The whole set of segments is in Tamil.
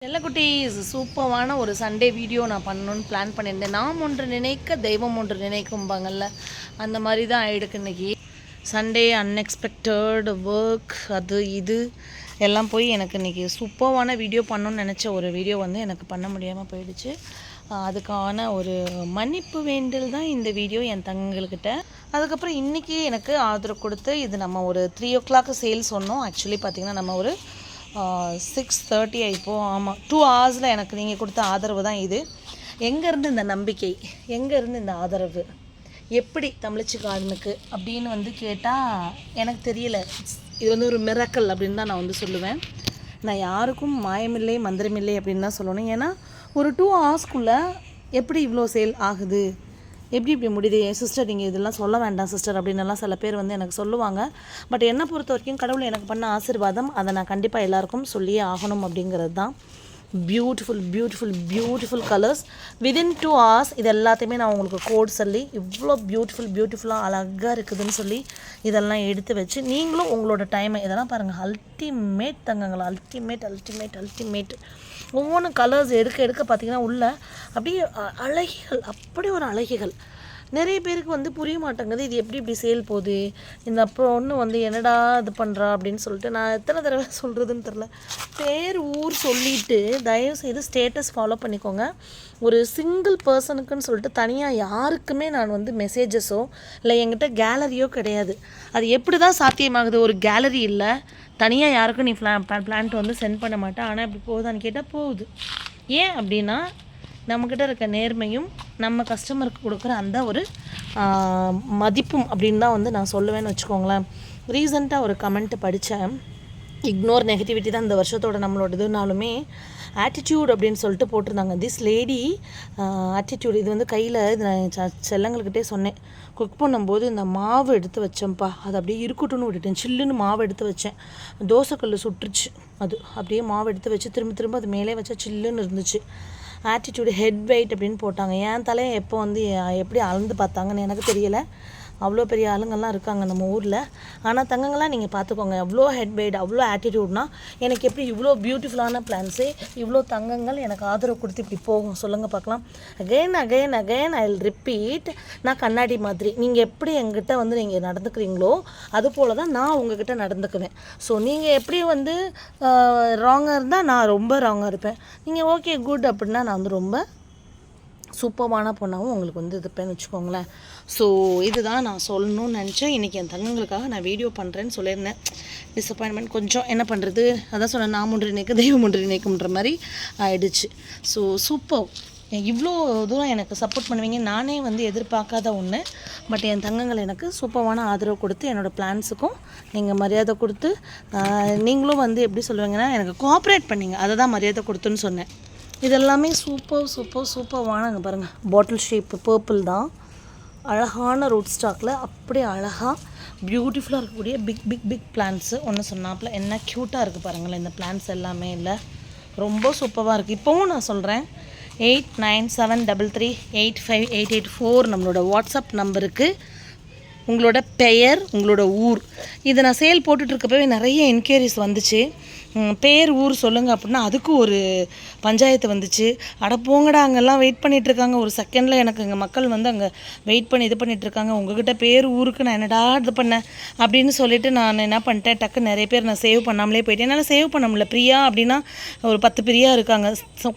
செல்லக்குட்டீஸ் சூப்பரான ஒரு சண்டே வீடியோ நான் பண்ணணும்னு பிளான் பண்ணியிருந்தேன். நாம் ஒன்று நினைக்க தெய்வம் ஒன்று நினைக்கும்பாங்கல்ல, அந்த மாதிரி தான் ஆகிடுக்கு இன்றைக்கி. சண்டே அன்எக்ஸ்பெக்டட் ஒர்க் அது இது எல்லாம் போய் எனக்கு இன்றைக்கி சூப்பரான வீடியோ பண்ணணும்னு நினச்ச ஒரு வீடியோ வந்து எனக்கு பண்ண முடியாமல் போயிடுச்சு. அதுக்கான ஒரு மன்னிப்பு வேண்டல் தான் இந்த வீடியோ என் தங்கள்கிட்ட. அதுக்கப்புறம் இன்றைக்கி எனக்கு ஆதரவு கொடுத்து இது நம்ம ஒரு 3 o'clock சேல் சொன்னோம். ஆக்சுவலி பார்த்திங்கன்னா நம்ம ஒரு 6:30 ஆகிப்போம். ஆமாம், 2 hours எனக்கு நீங்கள் கொடுத்த ஆதரவு தான் இது. எங்கேருந்து இந்த நம்பிக்கை, எங்கேருந்து இந்த ஆதரவு, எப்படி தமிழச்சி கார்டனுக்கு அப்படின்னு வந்து கேட்டால் எனக்கு தெரியல. இது வந்து ஒரு மிராக்கல் அப்படின்னு தான் நான் வந்து சொல்லுவேன். நான் யாருக்கும் மாயமில்லை மந்திரமில்லை அப்படின்னு தான் சொல்லணும். ஏன்னா ஒரு 2 hours எப்படி இவ்வளோ சேல் ஆகுது, எப்படி இப்படி முடியுது, சிஸ்டர் நீங்கள் இதெல்லாம் சொல்ல வேண்டாம் சிஸ்டர் அப்படின்னலாம் சில பேர் வந்து எனக்கு சொல்லுவாங்க. பட் என்னை பொறுத்த வரைக்கும் கடவுள் எனக்கு பண்ண ஆசீர்வாதம், அதை நான் கண்டிப்பாக எல்லாருக்கும் சொல்லியே ஆகணும் அப்படிங்கிறது தான். Beautiful beautiful beautiful colours within 2 hours. இது எல்லாத்தையுமே நான் உங்களுக்கு கோட் சொல்லி இவ்வளோ பியூட்டிஃபுல்லாக அழகாக இருக்குதுன்னு சொல்லி இதெல்லாம் எடுத்து வச்சு நீங்களும் உங்களோட டைமை இதெல்லாம் பாருங்கள். அல்டிமேட் தங்கங்களா, அல்டிமேட் ஒவ்வொன்றும் கலர்ஸ் எடுக்க பார்த்திங்கன்னா உள்ள அப்படியே அழகிகள், அப்படி ஒரு அழகிகள். நிறைய பேருக்கு வந்து புரிய மாட்டேங்குது, இது எப்படி இப்படி சேல் போகுது, இந்த அப்புறம் ஒன்று வந்து என்னடா இது பண்ணுறா அப்படின்னு சொல்லிட்டு நான் எத்தனை தடவை சொல்கிறதுன்னு தெரில. பேர் ஊர் சொல்லிவிட்டு தயவுசெய்து ஸ்டேட்டஸ் ஃபாலோ பண்ணிக்கோங்க. ஒரு சிங்கிள் பர்சனுக்குன்னு சொல்லிட்டு தனியாக யாருக்குமே நான் வந்து மெசேஜஸோ இல்லை என்கிட்ட கேலரியோ கிடையாது. அது எப்படி தான் சாத்தியமாகுது? ஒரு கேலரி இல்லை, தனியாக யாருக்கும் நீ பிளான்ட் வந்து சென்ட் பண்ண மாட்டேன். ஆனால் இப்படி போகுதான்னு கேட்டால் போகுது. ஏன் அப்படின்னா நம்மக்கிட்ட இருக்க நேர்மையும் நம்ம கஸ்டமருக்கு கொடுக்குற அந்த ஒரு மதிப்பும் அப்படின்னு தான் வந்து நான் சொல்லுவேன்னு வச்சுக்கோங்களேன். ரீசெண்டாக ஒரு கமெண்ட்டு படித்தேன். இக்னோர் நெகட்டிவிட்டி தான் இந்த வருஷத்தோட நம்மளோடதுனாலுமே ஆட்டிடியூட் அப்படின்னு சொல்லிட்டு போட்டிருந்தாங்க. This lady attitude. இது வந்து கையில் இது நான் செல்லங்கள்கிட்டே சொன்னேன், குக் பண்ணும்போது இந்த மாவு எடுத்து வச்சேன்ப்பா, அது அப்படியே இருக்கட்டும்னு விட்டுட்டேன். சில்லுன்னு மாவு எடுத்து வச்சேன், தோசைக்கல் சுட்டுருச்சு. அது அப்படியே மாவு எடுத்து வச்சு திரும்ப அது மேலே வச்சா சில்லுன்னு இருந்துச்சு. ஆட்டிடியூடு ஹெட் வெயிட் அப்படின்னு போட்டாங்க. என் தலையை எப்போ வந்து எப்படி அளந்து பார்த்தாங்கன்னு எனக்கு தெரியலை. அவ்வளோ பெரிய ஆளுங்கள்லாம் இருக்காங்க நம்ம ஊரில். ஆனால் தங்கங்கள்லாம் நீங்கள் பார்த்துக்கோங்க, அவ்வளோ ஹெட் வெயிட், அவ்வளோ ஆட்டிடியூட்னா எனக்கு எப்படி இவ்வளோ பியூட்டிஃபுல்லான பிளான்ஸு, இவ்வளோ தங்கங்கள் எனக்கு ஆதரவு கொடுத்து இப்படி போகும் சொல்லுங்கள் பார்க்கலாம். Again I will repeat. நான் கண்ணாடி மாதிரி, நீங்கள் எப்படி எங்கிட்ட வந்து நீங்கள் நடந்துக்கிறீங்களோ அது போல் தான் நான் உங்ககிட்ட நடந்துக்குவேன். ஸோ நீங்கள் எப்படி வந்து ராங்காக இருந்தால் நான் ரொம்ப ராங்காக இருப்பேன், நீங்கள் ஓகே குட் அப்படின்னா நான் வந்து ரொம்ப சூப்பரான பொண்ணாகவும் உங்களுக்கு வந்து இருப்பேன்னு வச்சுக்கோங்களேன். ஸோ இதுதான் நான் சொல்லணும்னு நினச்சேன். இன்றைக்கி என் தங்கங்களுக்காக நான் வீடியோ பண்ணுறேன்னு சொல்லியிருந்தேன். டிசப்பாயின்மெண்ட் கொஞ்சம், என்ன பண்ணுறது, அதான் சொன்னேன், நான் ஒன்று நினைக்க தெய்வம் ஒன்று நினைக்கும்ன்ற மாதிரி ஆயிடுச்சு. ஸோ சூப்பர், இவ்வளோ தூரம் எனக்கு சப்போர்ட் பண்ணுவீங்க நானே வந்து எதிர்பார்க்காத ஒன்று. பட் என் தங்கங்கள் எனக்கு சூப்பரான ஆதரவு கொடுத்து என்னோடய பிளான்ஸுக்கும் நீங்கள் மரியாதை கொடுத்து நீங்களும் வந்து எப்படி சொல்லுவீங்கன்னா எனக்கு கோஆப்ரேட் பண்ணிங்க, அதை தான் மரியாதை கொடுத்துன்னு சொன்னேன். இதெல்லாமே சூப்பர் வாங்க பாருங்கள். பாட்டில் ஷேப் பர்பிள் தான், அழகான ரூட் ஸ்டாக்கில் அப்படியே அழகாக பியூட்டிஃபுல்லாக இருக்கக்கூடிய பிக் பிளான்ட்ஸு. ஒன்று சொன்னாப்பில் என்ன க்யூட்டாக இருக்குது பாருங்களேன். இந்த பிளான்ட்ஸ் எல்லாமே இல்லை, ரொம்ப சூப்பராக இருக்குது. இப்போவும் நான் சொல்கிறேன், 8973385884 நம்மளோட வாட்ஸ்அப் நம்பருக்கு உங்களோட பெயர், உங்களோட ஊர், இதை நான் சேல் போட்டுட்ருக்கப்பவே நிறைய என்கொயரிஸ் வந்துச்சு. பேர் ஊர் சொல்லுங்கள் அப்படின்னா அதுக்கு ஒரு பஞ்சாயத்து வந்துச்சு. அட போங்கடா, அங்கெல்லாம் வெயிட் பண்ணிகிட்ருக்காங்க, ஒரு செகண்டில் எனக்கு இங்கே மக்கள் வந்து அங்கே வெயிட் பண்ணி இது பண்ணிகிட்ருக்காங்க, உங்கள்கிட்ட பேர் ஊருக்கு நான் என்னடா இது பண்ணேன் அப்படின்னு சொல்லிட்டு நான் என்ன பண்ணிட்டேன், டக்கு நிறைய பேர் நான் சேவ் பண்ணாமலே போயிட்டேன். என்னால் சேவ் பண்ண முடியல. பிரியா அப்படின்னா ஒரு 10 பிரியா இருக்காங்க.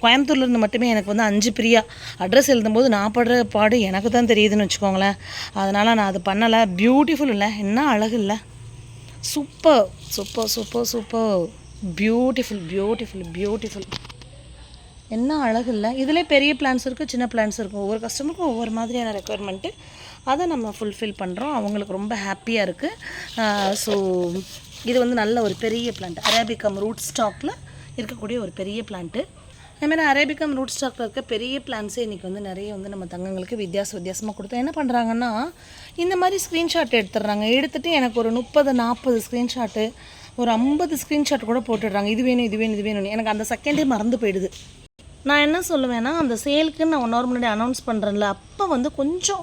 கோயம்புத்தூர்லேருந்து மட்டுமே எனக்கு வந்து 5 பிரியா. அட்ரஸ் எழுதும்போது நான் படுற பாடு எனக்கு தான் தெரியுதுன்னு வச்சுக்கோங்களேன். அதனால் நான் அது பண்ணலை. பியூட்டிஃபுல் இல்லை, என்ன அழகு இல்லை, சூப்பர் பியூட்டிஃபுல் என்ன அழகு இல்லை. இதிலே பெரிய பிளான்ஸ் இருக்குது, சின்ன பிளான்ஸ் இருக்கும். ஒவ்வொரு கஸ்டமருக்கும் ஒவ்வொரு மாதிரியான ரெக்குயர்மெண்ட்டு, அதை நம்ம ஃபுல்ஃபில் பண்ணுறோம். அவங்களுக்கு ரொம்ப ஹாப்பியாக இருக்குது. ஸோ இது வந்து நல்ல ஒரு பெரிய பிளான்ட், அரேபிகம் ரூட் ஸ்டாக்கில் இருக்கக்கூடிய ஒரு பெரிய பிளான்ட்டு. அதுமாதிரி அரேபிகம் ரூட் ஸ்டாக்கில் இருக்க பெரிய பிளான்ஸே இன்றைக்கி வந்து நிறைய வந்து நம்ம தங்கங்களுக்கு வித்தியாசமாக கொடுத்தோம். என்ன பண்ணுறாங்கன்னா இந்த மாதிரி ஸ்க்ரீன்ஷாட் எடுத்துடுறாங்க. எடுத்துகிட்டு எனக்கு ஒரு 30-40 ஸ்க்ரீன்ஷாட்டு, ஒரு 50 ஸ்க்ரீன்ஷாட் கூட போட்டுடுறாங்க. இது வேணும். எனக்கு அந்த செகண்டே மறந்து போயிடுது. நான் என்ன சொல்லுவேன்னா, அந்த சேலுக்குன்னு நான் 1 hour முன்னாடி அனௌன்ஸ் பண்ணுறேன்ல, அப்போ வந்து கொஞ்சம்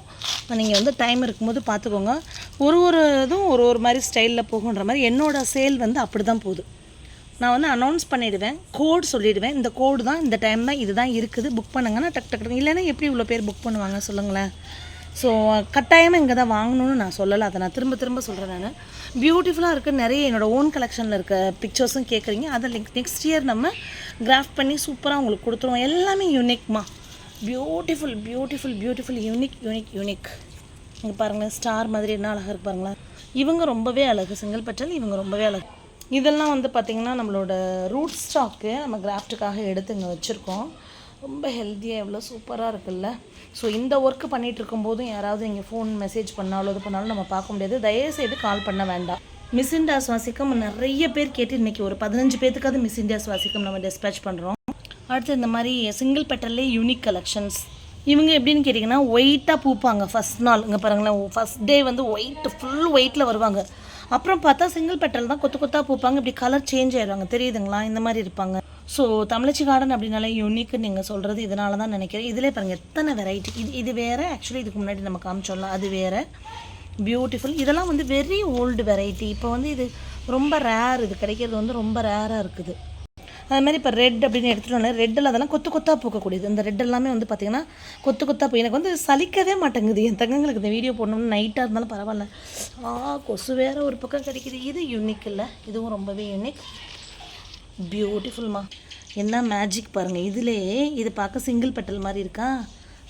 நீங்கள் வந்து டைம் இருக்கும்போது பார்த்துக்கோங்க. ஒரு இதுவும் ஒரு மாதிரி ஸ்டைலில் போகுன்ற மாதிரி என்னோடய சேல் வந்து அப்படி தான் போகுது. நான் வந்து அனௌன்ஸ் பண்ணிவிடுவேன், கோட் சொல்லிவிடுவேன், இந்த கோடு தான், இந்த டைம் தான், இது தான் இருக்குது, புக் பண்ணுங்கன்னா டக் டக் டக். இல்லைன்னா எப்படி இவ்வளோ பேர் புக் பண்ணுவாங்க சொல்லுங்களேன். ஸோ கட்டாயமாக இங்கே தான் வாங்கணும்னு நான் சொல்லலை, அதை நான் திரும்ப திரும்ப சொல்கிறேன். நான் பியூட்டிஃபுல்லாக இருக்குது. நிறைய என்னோடய ஓன் கலெக்ஷனில் இருக்க பிக்சர்ஸும் கேட்குறீங்க. அதை நெக்ஸ்ட் இயர் நம்ம கிராஃப்ட் பண்ணி சூப்பராக உங்களுக்கு கொடுத்துருவோம். எல்லாமே யூனிக்மா, beautiful beautiful beautiful, unique unique unique. இங்கே பாருங்களேன், ஸ்டார் மாதிரி என்ன அழகாக இருக்கு பாருங்களேன். இவங்க ரொம்பவே அழகு, சிங்கிள் பெட்டல், இவங்க ரொம்பவே அழகு. இதெல்லாம் வந்து பார்த்திங்கன்னா நம்மளோட ரூட் ஸ்டாக்கு நம்ம கிராஃப்ட்டுக்காக எடுத்து இங்கே வச்சுருக்கோம். ரொம்ப ஹெல்த்தியாக எவ்வளோ சூப்பராக இருக்குல்ல. ஸோ இந்த ஒர்க்கு பண்ணிகிட்டு இருக்கும்போதும் யாராவது இங்கே ஃபோன் மெசேஜ் பண்ணாலும் இது பண்ணாலும் நம்ம பார்க்க முடியாது. தயவுசெய்து கால் பண்ண வேண்டாம். மிஸ் இண்டியா சுவாசிக்கம் நிறைய பேர் கேட்டு இன்றைக்கி ஒரு 15 பேர்த்துக்காவது மிஸ் இண்டியா சுவாசிக்கம் நம்ம டிஸ்பேச் பண்ணுறோம். அடுத்து இந்த மாதிரி சிங்கிள் பெட்டல்லே யூனிக் கலெக்ஷன்ஸ். இவங்க எப்படின்னு கேட்டிங்கன்னா ஒயிட்டாக பூப்பாங்க ஃபஸ்ட் நாள். இங்கே பாருங்களேன், ஃபஸ்ட் டே வந்து ஒயிட், ஃபுல் ஒயிட்டில் வருவாங்க. அப்புறம் பார்த்தா சிங்கிள் பெட்டல் தான் கொத்து கொத்தாக பூப்பாங்க. இப்படி கலர் சேஞ்ச் ஆயிடுவாங்க, தெரியுதுங்களா? இந்த மாதிரி இருப்பாங்க. ஸோ தமிழச்சி கார்டன் அப்படின்னாலே யூனிக்குன்னு நீங்கள் சொல்கிறது இதனால தான் நினைக்கிறேன். இதிலே பாருங்கள் எத்தனை வெரைட்டி. இது வேறு, ஆக்சுவலி இதுக்கு முன்னாடி நம்ம காமிச்சோம்ல அது வேறு, பியூட்டிஃபுல். இதெல்லாம் வந்து வெரி ஓல்டு வெரைட்டி. இப்போ வந்து இது ரொம்ப ரேர், இது கிடைக்கிறது வந்து ரொம்ப ரேராக இருக்குது. அது மாதிரி இப்போ ரெட் அப்படின்னு எடுத்துகிட்டோம்னா ரெட்டில் அதெல்லாம் கொத்து கொத்தாக பூக்கக்கூடியது. இந்த ரெட் எல்லாமே வந்து பார்த்திங்கன்னா கொத்து கொத்தாக பூ. எனக்கு வந்து சலிக்கவே மாட்டேங்குது என் தங்கங்களுக்கு இந்த வீடியோ போடணும்னு. நைட்டாக இருந்தாலும் பரவாயில்ல. கொசு வேறு ஒரு பக்கம் கிடைக்கிது. இது யூனிக் இல்லை, இதுவும் ரொம்பவே யூனிக், பியூட்டிஃபுல்மா. என்ன மேஜிக் பாருங்கள். இதிலே இது பார்க்க சிங்கிள் பெட்டல் மாதிரி இருக்கா,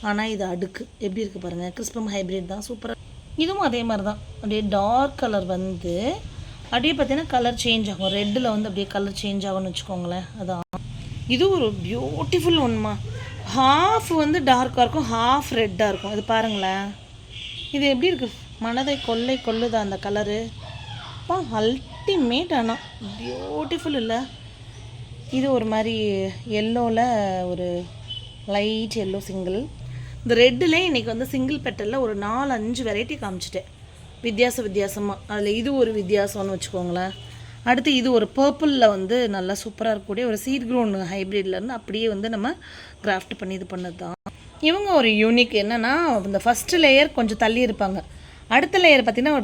ஆனால் இது அடுக்கு எப்படி இருக்குது பாருங்கள். கிறிஸ்பம் ஹைப்ரிட் தான், சூப்பராக. இதுவும் அதே மாதிரி தான், அப்படியே டார்க் கலர் வந்து அப்படியே பார்த்தீங்கன்னா கலர் சேஞ்ச் ஆகும். ரெட்டில் வந்து அப்படியே கலர் சேஞ்ச் ஆகும்னு வச்சுக்கோங்களேன். அதான் இது ஒரு பியூட்டிஃபுல் ஒன்றுமா. ஹாஃப் வந்து டார்க்காக இருக்கும், ஹாஃப் ரெட்டாக இருக்கும். இது பாருங்களேன், இது எப்படி இருக்குது, மனதை கொள்ளுதா அந்த கலரு. அல்டிமேட். ஆனால் பியூட்டிஃபுல் இல்லை. இது ஒரு மாதிரி எல்லோவில் ஒரு லைட் எல்லோ சிங்கிள். இந்த ரெட்டில் இன்றைக்கி வந்து சிங்கிள் பெட்டலில் ஒரு 4-5 வெரைட்டி காமிச்சிட்டேன் வித்தியாசமாக. அதில் இது ஒரு வித்தியாசம்னு வச்சுக்கோங்களேன். அடுத்து இது ஒரு பர்பிளில் வந்து நல்லா சூப்பராக இருக்கக்கூடிய ஒரு சீட் க்ரோன் ஹைப்ரிட்லேருந்து அப்படியே வந்து நம்ம கிராஃப்ட் பண்ணி இது பண்ணது தான். இவங்க ஒரு யூனிக் என்னென்னா, இந்த ஃபஸ்ட்டு லேயர் கொஞ்சம் தள்ளி இருப்பாங்க, அடுத்த லேயர் பார்த்திங்கன்னா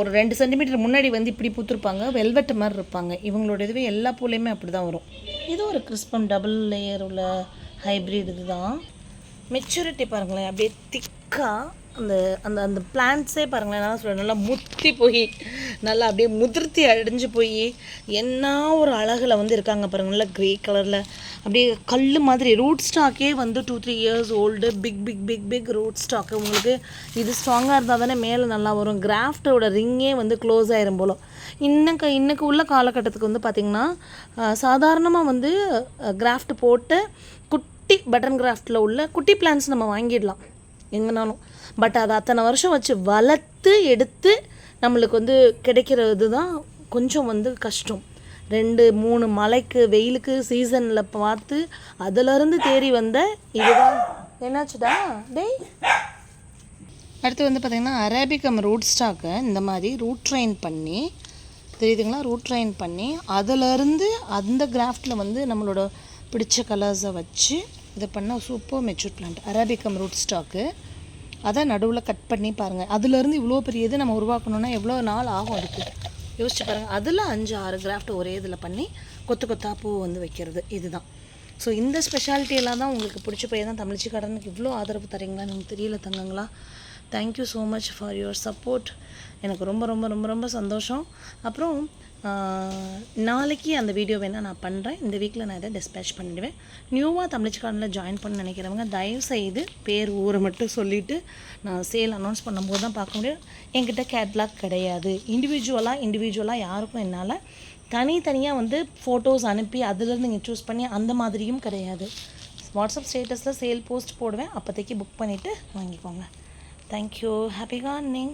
ஒரு 2 சென்டிமீட்டர் முன்னாடி வந்து இப்படி பூத்துருப்பாங்க, வெல்வெட் மாதிரி இருப்பாங்க. இவங்களோட இதுவே எல்லா பூலையுமே அப்படி தான் வரும். இது ஒரு கிறிஸ்பம் டபுள் லேயர் உள்ள ஹைப்ரிட். இது தான் மெச்சூரிட்டி பாருங்களேன், அப்படியே திக்காக அந்த அந்த அந்த பிளான்ட்ஸே பாருங்களேன், நான் சொல்கிறேன் நல்லா முத்தி போய் நல்லா அப்படியே முதிர்த்தி அடைஞ்சு போய் என்ன ஒரு அழகில் வந்து இருக்காங்க பாருங்கள். நல்லா க்ரே கலரில் அப்படியே கல் மாதிரி. ரூட் ஸ்டாக்கே வந்து 2-3 years old, big big big big root stock. உங்களுக்கு இது ஸ்ட்ராங்காக இருந்தால் தானே மேலே நல்லா வரும். கிராஃப்டோட ரிங்கே வந்து க்ளோஸ் ஆயிரும் போல். இன்னைக்கு உள்ள காலகட்டத்துக்கு வந்து பார்த்திங்கன்னா சாதாரணமாக வந்து கிராஃப்ட் போட்டு குட்டி பட்டன் கிராஃப்டில் உள்ள குட்டி பிளான்ஸ் நம்ம வாங்கிடலாம் எங்கேனாலும். பட் அதை அத்தனை வருஷம் வச்சு வளர்த்து எடுத்து நம்மளுக்கு வந்து கிடைக்கிறது தான் கொஞ்சம் வந்து கஷ்டம். 2-3 மழைக்கு வெயிலுக்கு சீசனில் பார்த்து அதிலருந்து தேறி வந்த இதுதான். என்னாச்சுடா டேய்? அடுத்து வந்து பார்த்திங்கன்னா அரேபிகம் ரூட் ஸ்டாக்கை இந்த மாதிரி ரூட் ட்ரைன் பண்ணி, தெரியுதுங்களா, ரூட் ட்ரைன் பண்ணி அதிலருந்து அந்த கிராஃப்டில் வந்து நம்மளோட பிடிச்ச கலர்ஸை வச்சு இதை பண்ண super mature plant arabicum root stock. அதை நடுவில் கட் பண்ணி பாருங்கள். அதுலேருந்து இவ்வளோ பெரிய இது நம்ம உருவாக்கணுன்னா எவ்வளோ நாள் ஆகும் அதுக்கு யோசிச்சு பாருங்கள். அதில் 5-6 கிராஃப்ட் ஒரே இதில் பண்ணி கொத்து கொத்தா பூ வந்து வைக்கிறது இதுதான். ஸோ இந்த ஸ்பெஷாலிட்டியெல்லாம் தான் உங்களுக்கு பிடிச்சி போய் தான் தமிழ்ச்சி கார்டனுக்கு இவ்வளோ ஆதரவு தரீங்களான்னு எனக்கு தெரியல தங்கங்களா. Thank you so much for your support. எனக்கு ரொம்ப ரொம்ப ரொம்ப ரொம்ப சந்தோஷம். அப்புறம் நாளைக்கு அந்த வீடியோ வேணால் நான் பண்ணுறேன். இந்த வீக்கில் நான் இதை டிஸ்பேச் பண்ணிவிடுவேன். நியூவாக தமிழ்ச்சி கார்டனில் ஜாயின் பண்ண நினைக்கிறவங்க தயவுசெய்து பேர் ஊரை மட்டும் சொல்லிவிட்டு நான் சேல் அனௌன்ஸ் பண்ணும்போது தான் பார்க்க முடியும். என்கிட்ட கேட்லாக் கிடையாது. இண்டிவிஜுவலாக யாருக்கும் என்னால் தனித்தனியாக வந்து ஃபோட்டோஸ் அனுப்பி அதிலேருந்து நீங்கள் சூஸ் பண்ணி அந்த மாதிரியும் கிடையாது. வாட்ஸ்அப் ஸ்டேட்டஸில் சேல் போஸ்ட் போடுவேன், அப்போதைக்கு புக் பண்ணிவிட்டு வாங்கிக்கோங்க. தேங்க்யூ. Happy gardening.